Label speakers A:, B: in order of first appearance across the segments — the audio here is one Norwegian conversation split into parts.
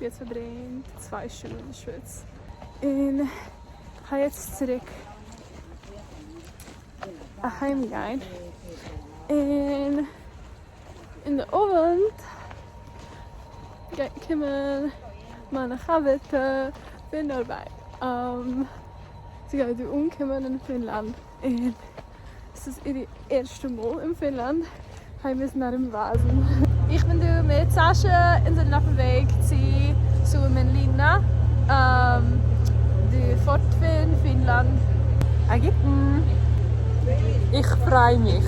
A: jetzt verdrängt 2 Stunden in der Schweiz. Und ich habe jetzt zurück heimgehen. Und in der Abend kommen meine Chavette von Arbeit. Sie gehen umkommen in Finland. Und es ist ihr erstes Mal in Finnland. Wir müssen nach dem Vasen. Ich bin mit Sascha in den Weg zu Suomenlinna. Die Fort in Finnland.
B: Ägypten. Ich freue mich.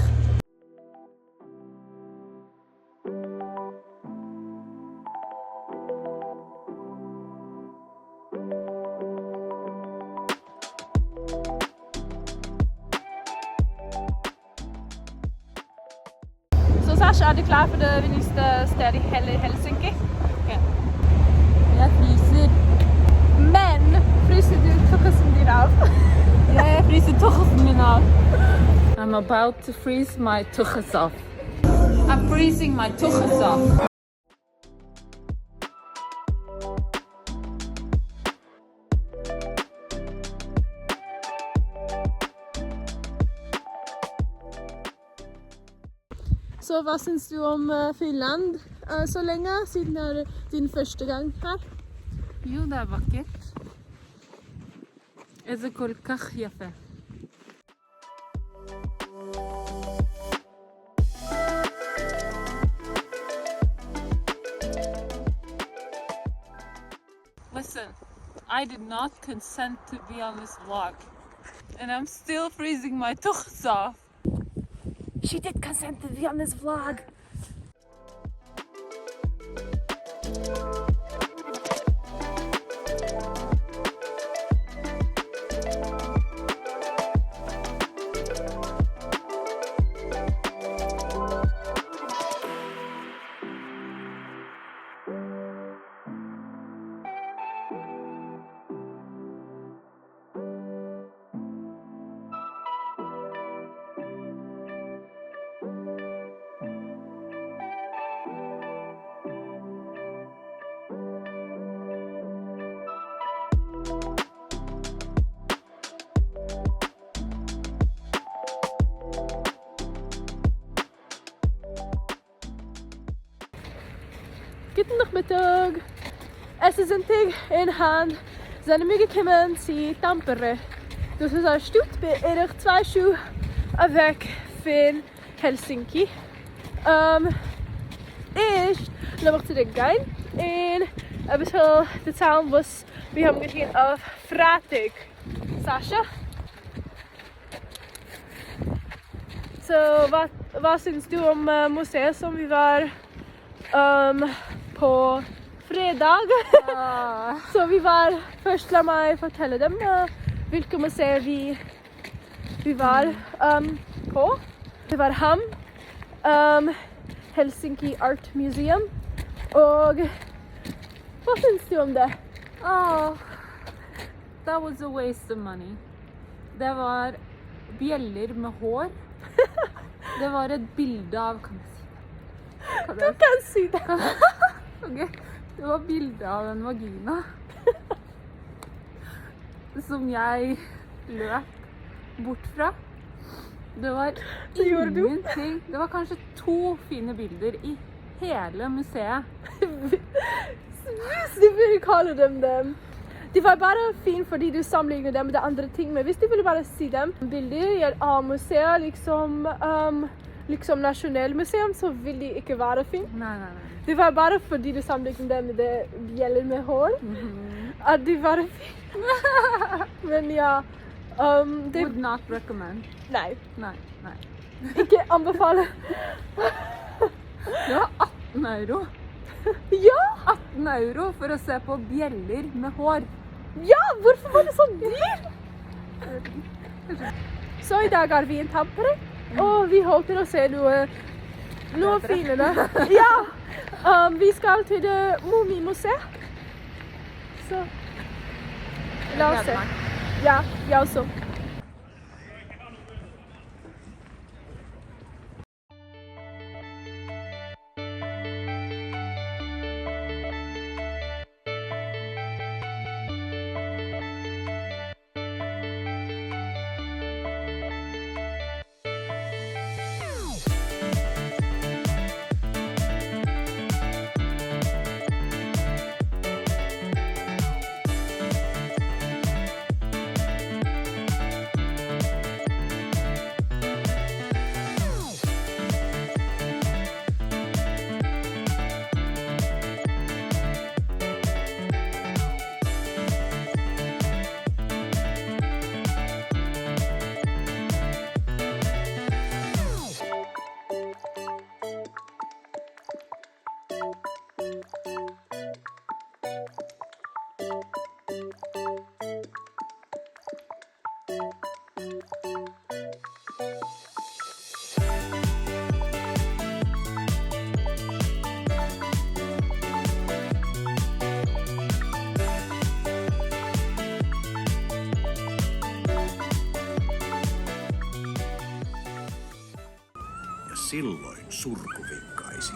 A: Så Sasha, er du klar for det vinnerste stedet i hele Helsinki?
B: Okay. Jeg fryser.
A: Men fryser du tørresen din av?
B: Jeg fryser tørresen min av. I'm about to freeze my tuchus off. I'm freezing my tuchus off.
A: Så hva syns du om Finland så lenge, siden det er din første gang her?
B: Jo, det er vakkert. איזה כל כך יפה. Listen, I did not consent to be on this vlog, and I'm still freezing my tuchus off.
A: She did consent to be on this vlog. Guten Nachmittag! Es ist ein Tag in Hand. Sind wir gekommen zu Tampere. Das ist ein Stück, bei 2 Stunden weg von Helsinki. Ich lasse mich zurückgehen und ein bisschen erzählen, was wir haben gesehen auf Freitag. Sascha? So, was syns du om museet som vi var på fredag? Så vi var først, la meg fortelle dem hvilke museer vi var på. Det var Helsinki Art Museum. Og hva syns du om det?
B: That was a waste of money. Det var bjeller med hår. Det var et bilde av,
A: Du kan si det.
B: Okay. Det var bilde av en vagina. Som jeg løp bort fra. Det var ingenting. Det var kanskje 2 fine bilder i hele museet.
A: Hvis du vil kalle dem dem. De var bare fine fordi du sammenligner dem med de andre ting. Men hvis du ville bare si dem bilder av museet, liksom Nasjonalmuseum, så vil de ikke være fine.
B: Nei.
A: Det var bare fordi du sammenligner dem med det bjeller med hår. At de var fine. Men ja.
B: Would not recommend.
A: Nei. Ikke anbefale.
B: Det var 18 euro.
A: Ja!
B: 18 euro for å se på bjeller med hår.
A: Ja, hvorfor var det så dyrt? Så i dag er vi i Tampere, og vi håper å se noe finere. Ja! Vi skal til det Moomin-museet. Så la oss se. Ja, jeg også.
C: Ja silloin surku vikkaisi.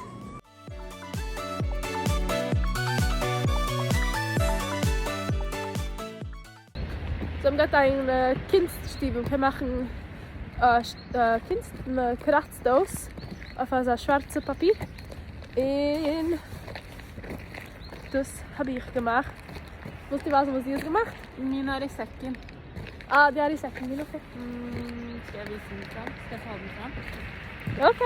A: So, haben gerade eine Kunststiefel. Wir machen Kunst, kratzt aus auf ein schwarzes Papier. Und das habe ich gemacht. Vet du hva som har gemacht?
B: Min er i sekken.
A: Ah, det er i sekken min, ok.
B: Skal jeg vise den fram? Skal jeg ta den fram?
A: Ok.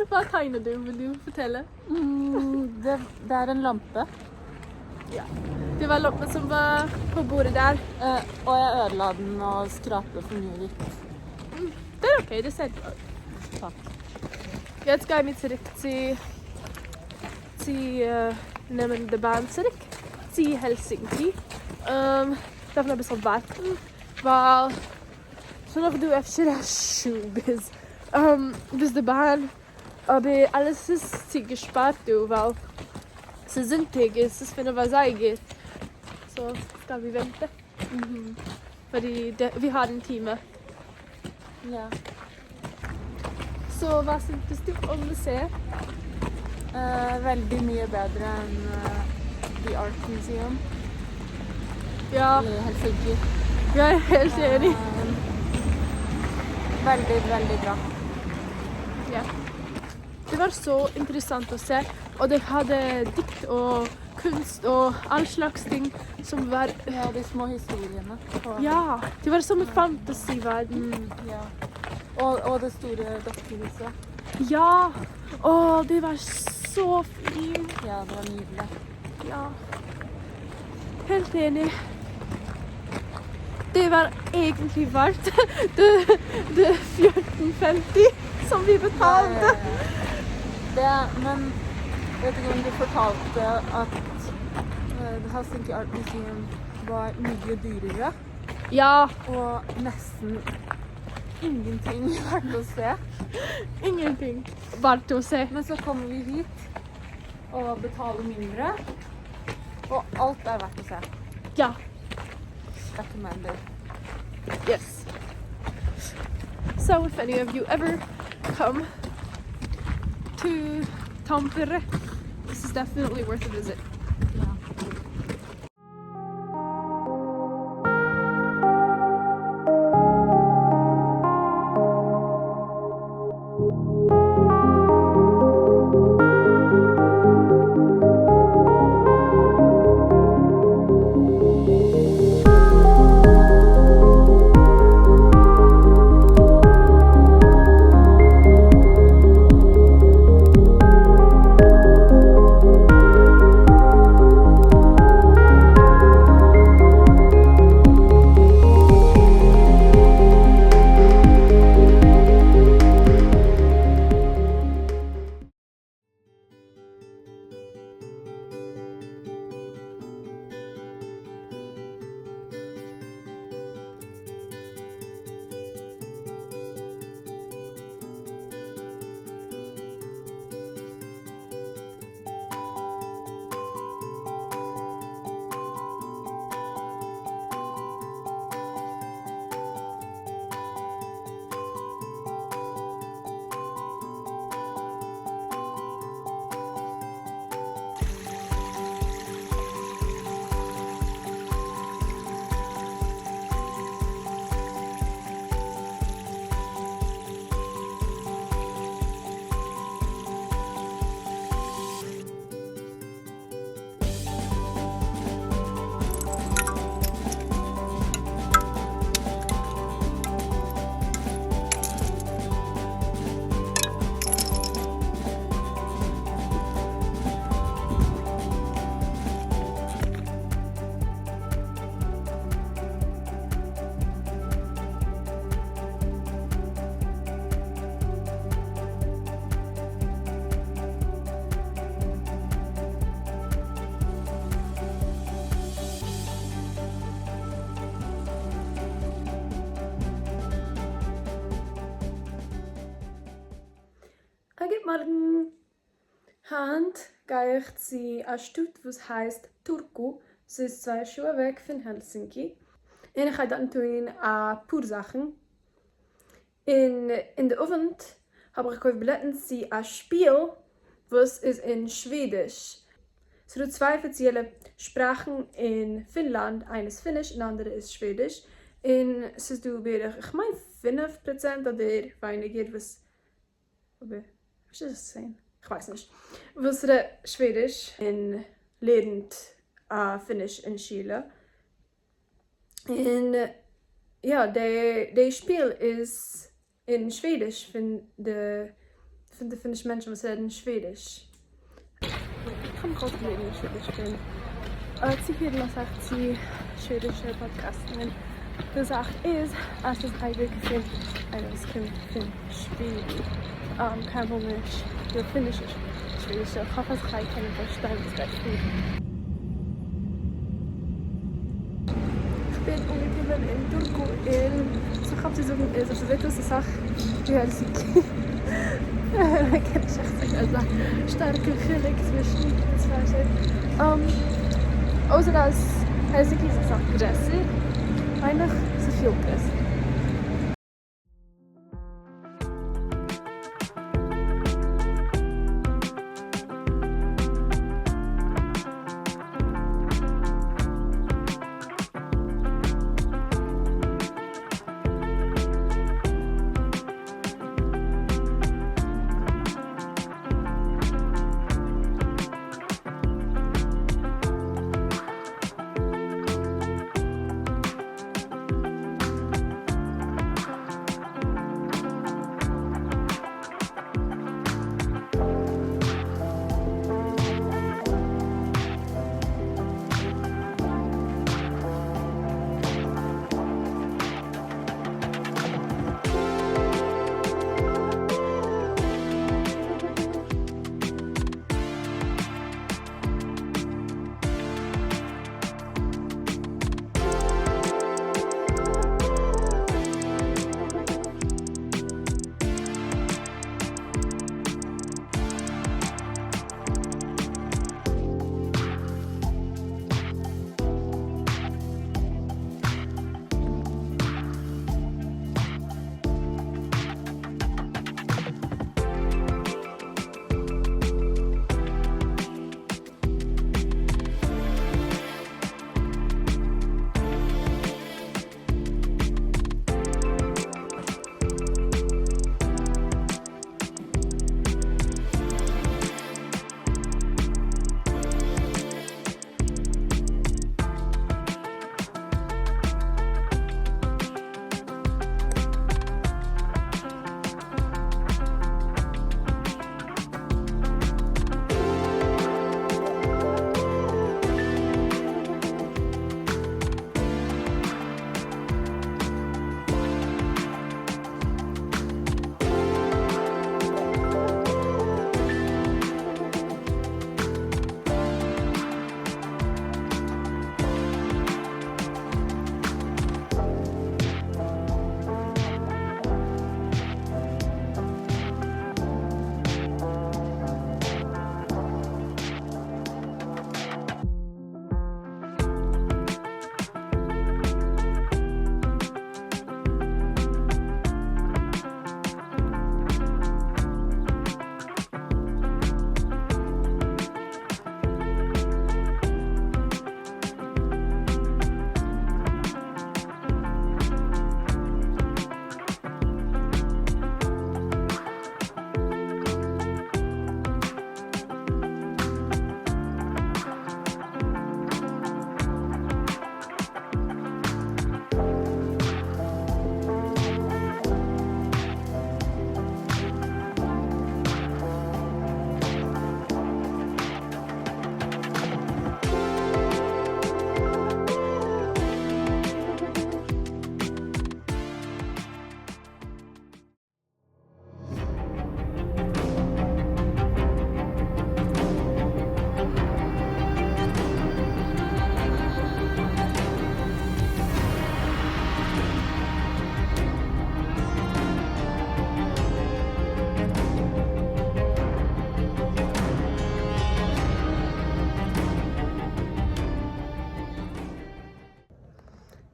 A: Hva tegner du? Vil du fortelle?
B: Det er en lampe.
A: Ja. Det var lampen som var på bordet der.
B: Og jeg ødela den og skrapte for mye hvitt.
A: Det er ok, det ser bra ut.
B: Takk.
A: Jetzt gehe ich zurück zu nehmen der Bahn zurück zu Helsinki. Darf noch ein bisschen warten, weil zodat du even bis der Bahn. Aber alles ist gespart, weil es sind Tage, es ist für was geht. Så skal vi vente. Fordi vi har en time.
B: Ja.
A: Så hva syntes du om museet?
B: Veldig mye bedre enn The Art Museum
A: Ja,
B: i Helsinki.
A: jeg er helt enig.
B: Veldig, veldig bra.
A: Ja. Det var så interessant å se, og de hadde dikt og kunst og all slags ting som var...
B: Ja, de små historiene.
A: Ja, det var som en fantasiverden.
B: Ja. Og det store dokkehuset.
A: Ja, og det var så fint.
B: Ja, det var nydelig.
A: Ja, helt enig. Det var egentlig verdt det 14,50 som vi betalte.
B: Men vet ikke om du fortalte at Helsinki Art Museum var mye dyrere
A: Ja,
B: og nesten ingenting verdt å se.
A: ingenting verdt å se.
B: Men så kommer vi hit og betaler mindre, og alt er verdt å se.
A: Ja,
B: Recommended.
A: yes. So if any of you ever come to Tampere, this is definitely worth a visit.
B: Ja.
A: Morgen! Hand gehe ich zu einer Stadt, die heißt Turku. Es ist 2 Stunden weg von Helsinki. Und ich gehe dort tun ein paar Sachen. In der Abend habe ich gekauft Billetten zu einem Spiel, was ist in Schwedisch. Es gibt 2 offizielle Sprachen in Finnland. Eine ist Finnisch, die andere ist Schwedisch. Und es ist über, ich meine, 5% oder weniger, was ist das sein? Ich weiß nicht. Was Schwedisch in lernt Finnisch in Chile. Und ja, das Spiel ist in Schwedisch von den finnischen Menschen, die reden Schwedisch. Ich kann gerade lernen, wie Schwedisch bin. Sie hören noch die schwedische Podcasten. Die Sache ist, als das eigentlich von eines Kind von Schweden kein Moment der finnische Schwedische. Ich hoffe, es kann ich verstehen, das gleich gut. Ich bin umgekommen in Turku und so habe ich so ist das etwas Sache die Helsinki. Da kann ich echt sagen, also starke Gefühle zwischen den 2 Städten. Außer dass Helsinki ist auch größer, einfach so viel größer.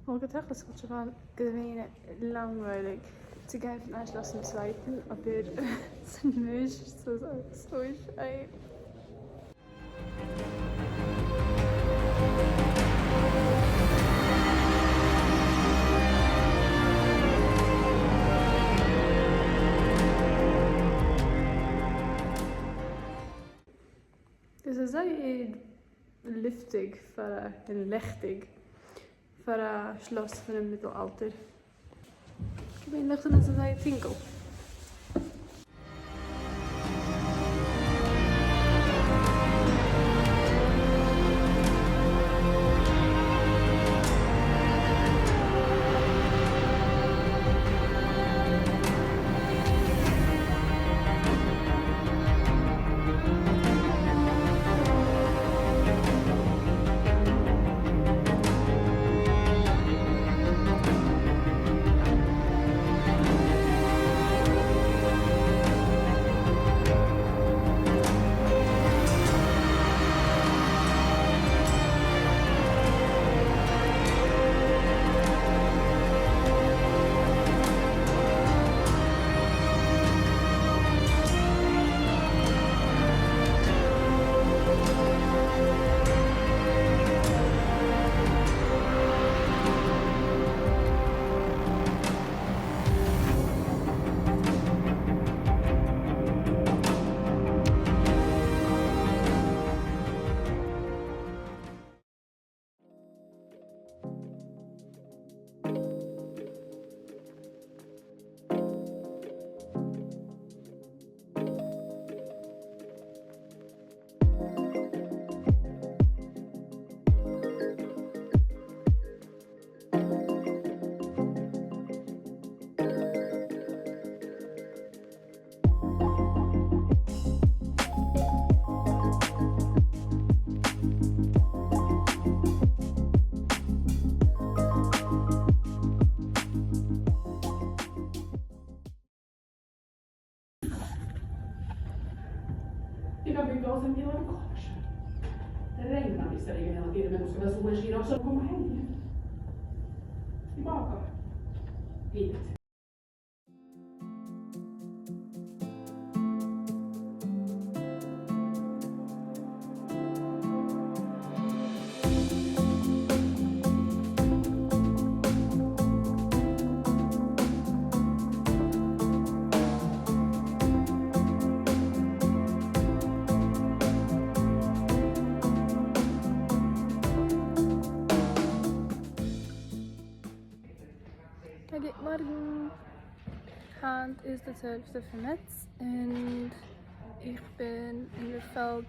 A: Maar ik dacht, het was gewoon langweilig. Zu gehen von einem Schloss zum zweiten, aber es ist so ist ein. Dus het is heel liftig en lechtig voor een schloss van het middelalter. Ik weet nog dat het een tinkel.
D: Jag bygga oss en pilarkage. Det regnar visserligen hela tiden, men då ska väl solen skina också. Komma hem. Tillbaka. Hit.
A: Guten Morgen. Hand ist der 12. März und ich bin in der Feld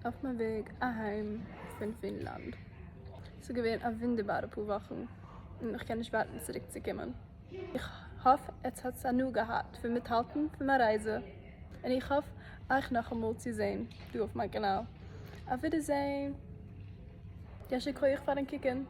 A: auf meinem Weg heim von Finnland. Es war eine wunderbare paar Wochen und ich kann nicht warten, zurückzukommen. Ich hoffe, es hat es auch nur gehabt für Mithalten für meine Reise. Und ich hoffe, euch noch einmal zu sehen, du auf meinem Kanal. Auf Wiedersehen. Ja, ich kann euch fahren kicken.